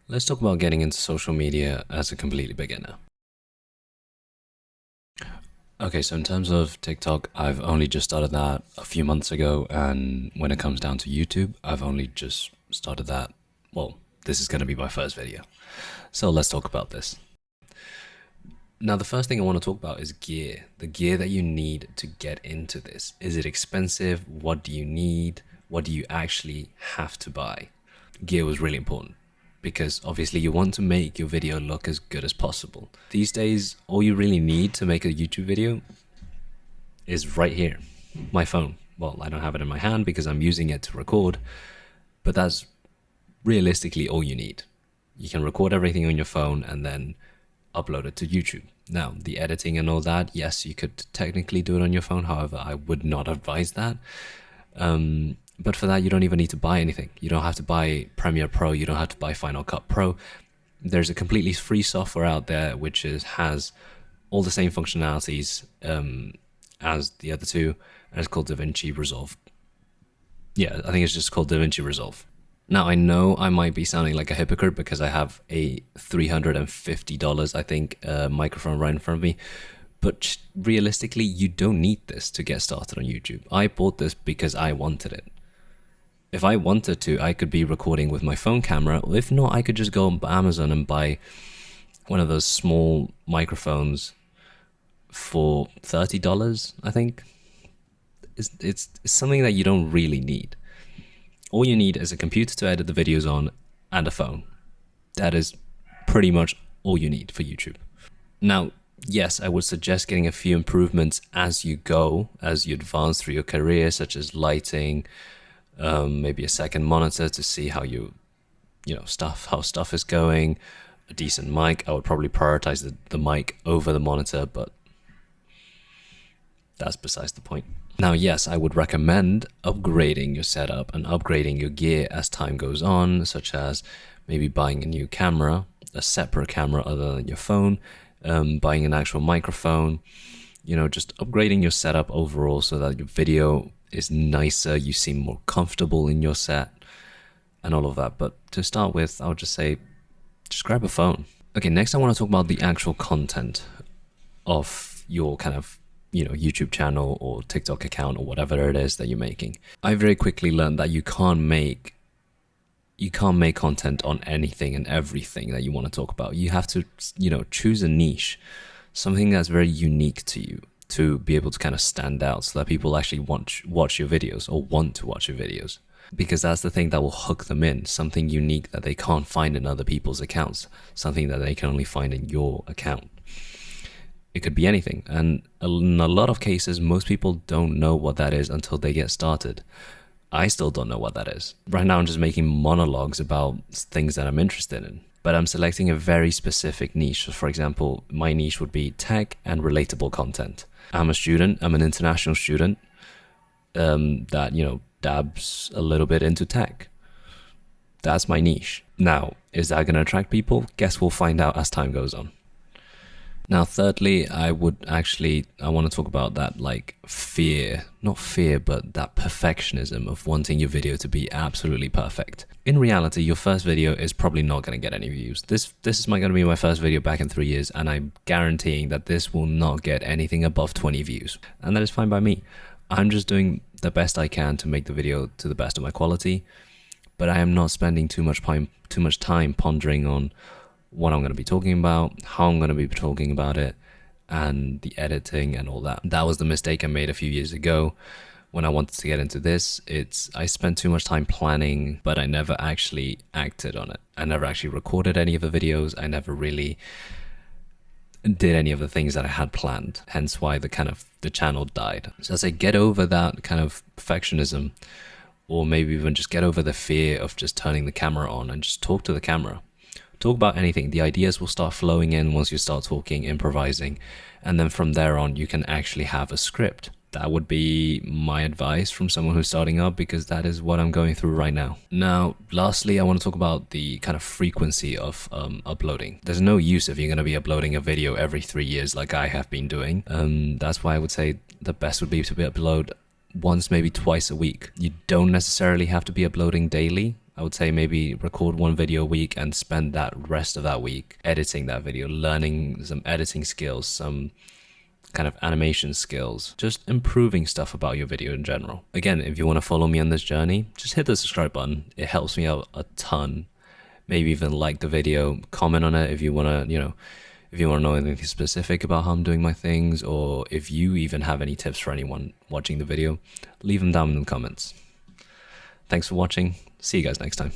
Let's talk about getting into social media as a completely beginner. Okay, so in terms of TikTok, I've only just started that a few months ago, and when it comes down to YouTube, I've only just started that. Well, this is going to be my first video. So let's talk about this. Now, the first thing I want to talk about is gear. The gear that you need to get into this. Is it expensive? What do you need? What do you actually have to buy? Gear was really important because obviously you want to make your video look as good as possible. These days, all you really need to make a YouTube video is right here, my phone. Well, I don't have it in my hand because I'm using it to record, but that's realistically all you need. You can record everything on your phone and then upload it to YouTube. Now, the editing and all that, yes, you could technically do it on your phone. However, I would not advise that. But for that, you don't even need to buy anything. You don't have to buy Premiere Pro. You don't have to buy Final Cut Pro. There's a completely free software out there which has all the same functionalities as the other two, and it's called DaVinci Resolve. Yeah, I think it's just called DaVinci Resolve. Now, I know I might be sounding like a hypocrite because I have a $350, I think, microphone right in front of me. But realistically, you don't need this to get started on YouTube. I bought this because I wanted it. If I wanted to, I could be recording with my phone camera. If not, I could just go on Amazon and buy one of those small microphones for $30, I think. It's something that you don't really need. All you need is a computer to edit the videos on and a phone. That is pretty much all you need for YouTube. Now, yes, I would suggest getting a few improvements as you go, as you advance through your career, such as lighting, maybe a second monitor to see how how stuff is going, a decent mic. I would probably prioritize the mic over the monitor, but that's besides the point. Now, yes, I would recommend upgrading your setup and upgrading your gear as time goes on, such as maybe buying a new camera, a separate camera other than your phone, buying an actual microphone, just upgrading your setup overall so that your video is nicer, you seem more comfortable in your set and all of that. But to start with, I would just say, just grab a phone. Okay, next I want to talk about the actual content of your kind of YouTube channel or TikTok account or whatever it is that you're making. I very quickly learned that you can't make content on anything and everything that you want to talk about. You have to, choose a niche, something that's very unique to you to be able to kind of stand out so that people actually watch your videos or want to watch your videos. Because that's the thing that will hook them in, something unique that they can't find in other people's accounts, something that they can only find in your account. It could be anything. And in a lot of cases, most people don't know what that is until they get started. I still don't know what that is. Right now, I'm just making monologues about things that I'm interested in. But I'm selecting a very specific niche. For example, my niche would be tech and relatable content. I'm a student. I'm an international student that, dabs a little bit into tech. That's my niche. Now, is that going to attract people? Guess we'll find out as time goes on. Now, thirdly, I want to talk about that not fear, but that perfectionism of wanting your video to be absolutely perfect. In reality, your first video is probably not going to get any views. This is going to be my first video back in 3 years, and I'm guaranteeing that this will not get anything above 20 views. And that is fine by me. I'm just doing the best I can to make the video to the best of my quality, but I am not spending too much time pondering on what I'm going to be talking about, how I'm going to be talking about it, and the editing and all that. That was the mistake I made a few years ago when I wanted to get into this. I spent too much time planning, but I never actually acted on it. I never actually recorded any of the videos. I never really did any of the things that I had planned, hence why the channel died. So I say get over that kind of perfectionism, or maybe even just get over the fear of just turning the camera on and just talk to the camera. Talk about anything. The ideas will start flowing in once you start talking, improvising, and then from there on you can actually have a script. That would be my advice from someone who's starting up, because that is what I'm going through right now. Now, lastly, I want to talk about the kind of frequency of uploading. There's no use if you're going to be uploading a video every 3 years like I have been doing. That's why I would say the best would be to upload once, maybe twice a week. You don't necessarily have to be uploading daily. I would say maybe record one video a week and spend that rest of that week editing that video, learning some editing skills, some kind of animation skills, just improving stuff about your video in general. Again, if you want to follow me on this journey, just hit the subscribe button. It helps me out a ton. Maybe even like the video, comment on it if you want to, if you want to know anything specific about how I'm doing my things, or if you even have any tips for anyone watching the video, leave them down in the comments. Thanks for watching. See you guys next time.